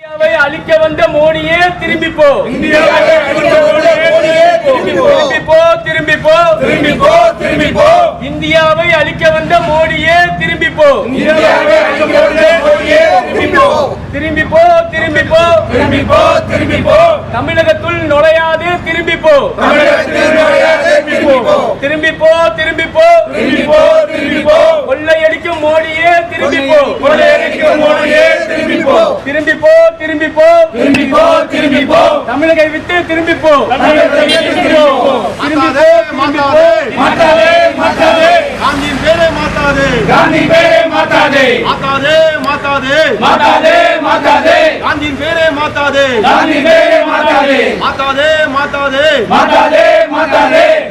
இந்தியாவை அழிக்க வந்த மோடியே திரும்பி போ. திரும்பி போ. இந்தியாவை அழிக்க வந்த மோடியே திரும்பி போ. திரும்பி போ. தமிழகத்துள் நுழையாது திரும்பி போ. திரும்பி போ. கொள்ளையடிக்கும் மோடியே திரும்பி போ. திரும்பி போ. தமிழகை விட்டு திரும்பி போ. காந்தியின் பேரை மாத்தாதே. காந்தியின் பேரை மாத்தாதே.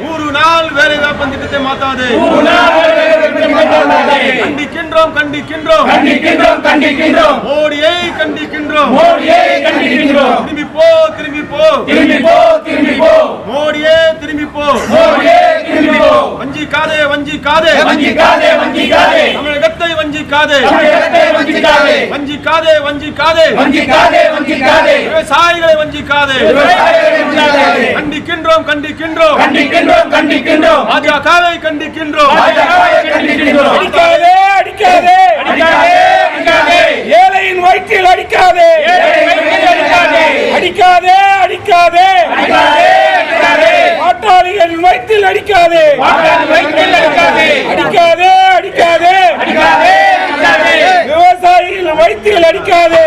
100 நாள் வேலை வாய்ப்பு திட்டத்தை மாத்தாதே. கண்டிக்கின்றோம். மோடியை கண்டிக்கின்றோம். திரும்பி போ. மோடியே திரும்பி போ. வஞ்சிக்காதே. தமிழகத்தை வஞ்சிக்காதே. விவசாயிகளை வஞ்சிக்காதே. கண்டிக்கின்றோம். பாஜகவை கண்டிக்கின்றோம். ஏழையின் வயிற்றில் அடிக்காதே. பாட்டாளிகளின் வயிற்றில் அடிக்காதே. விவசாயிகளின் வயிற்றில் அடிக்காதே.